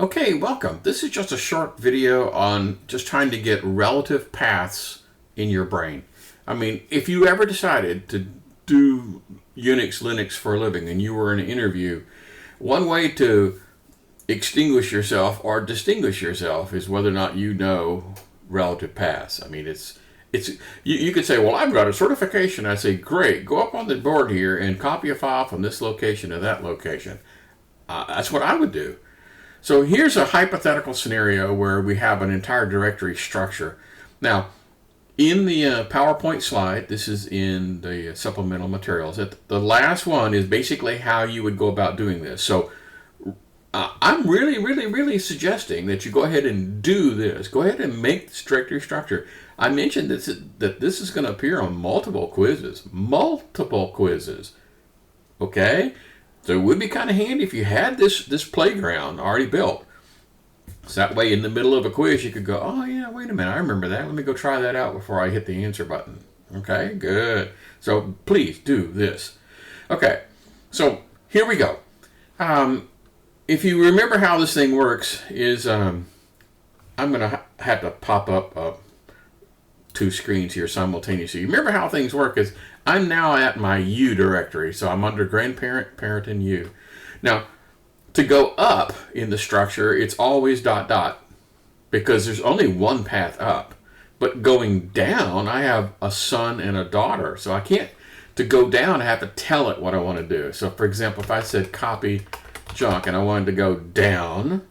Okay, welcome. This is just a short video on just trying to get relative paths in your brain. I mean, if you ever decided to do UNIX, Linux for a living and you were in an interview, one way to extinguish yourself or distinguish yourself is whether or not you know relative paths. I mean, you could say, well, I've got a certification. I say, great, go up on the board here and copy a file from this location to that location. That's what I would do. So here's a hypothetical scenario where we have an entire directory structure. Now, in the PowerPoint slide, this is in the supplemental materials, the last one is basically how you would go about doing this. So I'm really suggesting that you go ahead and do this. Go ahead and make this directory structure. I mentioned that this is going to appear on multiple quizzes. Okay? So it would be kind of handy if you had this playground already built. So that way in the middle of a quiz you could go, oh yeah, wait a minute, I remember that. Let me go try that out before I hit the answer button. Okay, good. So please do this. Okay, so here we go. If you remember how this thing works is, I'm going to have to pop up two screens here simultaneously. Remember how things work is I'm now at my U directory, so I'm under grandparent, parent, and U. Now, to go up in the structure, it's always ... because there's only one path up. But going down, I have a son and a daughter, so I can't, to go down, I have to tell it what I want to do. So for example, if I said copy junk and I wanted to go down,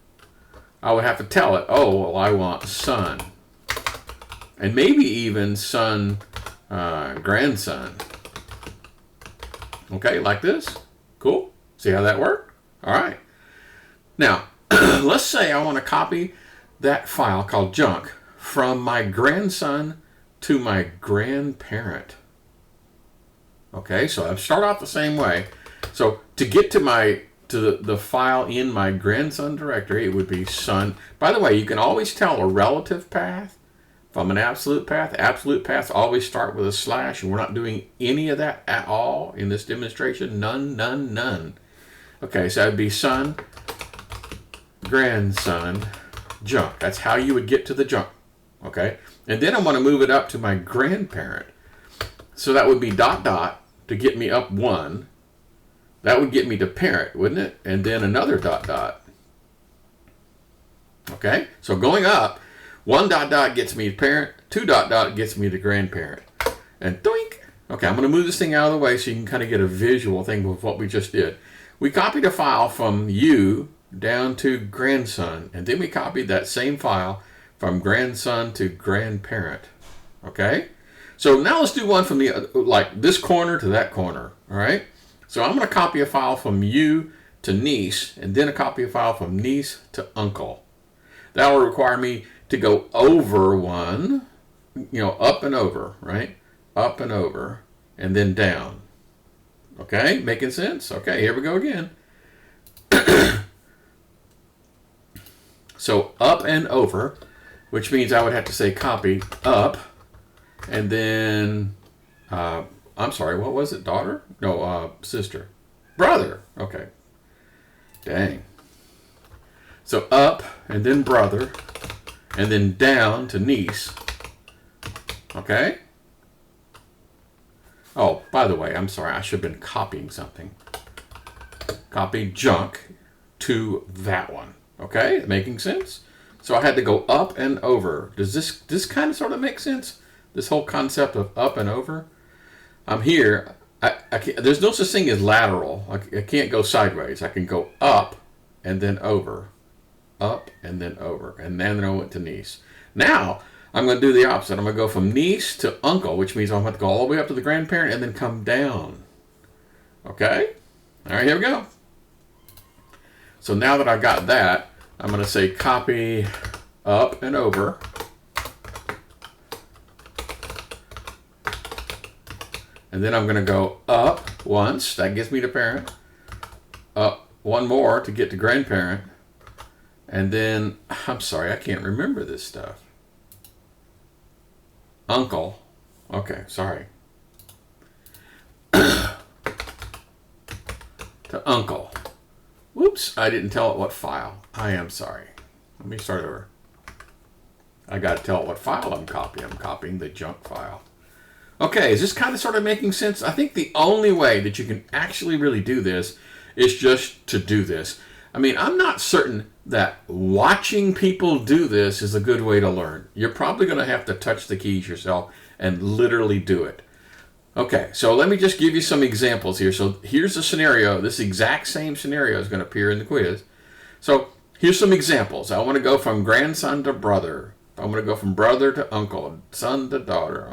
I would have to tell it, oh, well, I want son. And maybe even son, grandson. Okay, like this. Cool. See how that worked? All right. Now, let's say I want to copy that file called junk from my grandson to my grandparent. Okay, so I start off the same way. So to get to the file in my grandson directory, it would be son. By the way, you can always tell a relative path from an absolute path. Absolute paths always start with a slash, and we're not doing any of that at all in this demonstration. None. Okay, so that'd be son, grandson, junk. That's how you would get to the junk. Okay, and then I want to move it up to my grandparent. So that would be ... to get me up one. That would get me to parent, wouldn't it? And then another ... Okay, so going up, one ... gets me to parent, two ... gets me to grandparent. And doink! Okay, I'm going to move this thing out of the way so you can kind of get a visual thing of what we just did. We copied a file from U down to grandson, and then we copied that same file from grandson to grandparent. Okay? So now let's do one from like this corner to that corner. All right? So I'm going to copy a file from U to niece, and then a copy of a file from niece to uncle. That will require me to go over one, up and over, right? Up and over, and then down. Okay, making sense? Okay, here we go again. So up and over, which means I would have to say copy up, and then, I'm sorry, what was it? Daughter? No, sister. Brother. Okay. Dang. So up, and then brother, and then down to niece. Okay? Oh, by the way, I'm sorry, I should have been copying something. Copy junk to that one. Okay? Making sense? So I had to go up and over. Does this kind of sort of make sense? This whole concept of up and over? I'm here. I can't, there's no such thing as lateral. I can't go sideways. I can go up and then over. Up and then over. And then I went to niece. Now, I'm going to do the opposite. I'm going to go from niece to uncle, which means I'm going to go all the way up to the grandparent and then come down. Okay? All right, here we go. So now that I got that, I'm going to say copy up and over. And then I'm going to go up once. That gets me to parent. Up one more to get to grandparent. And then, I'm sorry, I can't remember this stuff. Uncle. Okay, sorry. To uncle. Whoops, I didn't tell it what file. I am sorry. Let me start over. I got to tell it what file I'm copying. I'm copying the junk file. Okay, is this kind of sort of making sense? I think the only way that you can actually really do this is just to do this. I mean, I'm not certain that watching people do this is a good way to learn. You're probably going to have to touch the keys yourself and literally do it. Okay, so let me just give you some examples here. So here's a scenario. This exact same scenario is going to appear in the quiz. So here's some examples. I want to go from grandson to brother. I'm going to go from brother to uncle, son to daughter.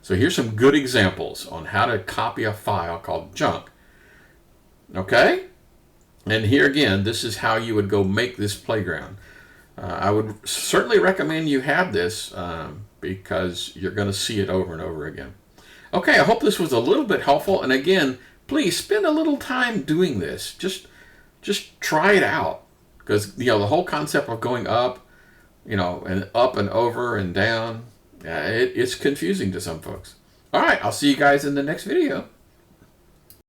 So here's some good examples on how to copy a file called junk. Okay? And here again, this is how you would go make this playground. I would certainly recommend you have this because you're going to see it over and over again. Okay, I hope this was a little bit helpful. And again, please spend a little time doing this. Just try it out. Because, the whole concept of going up, and up and over and down, it's confusing to some folks. All right, I'll see you guys in the next video.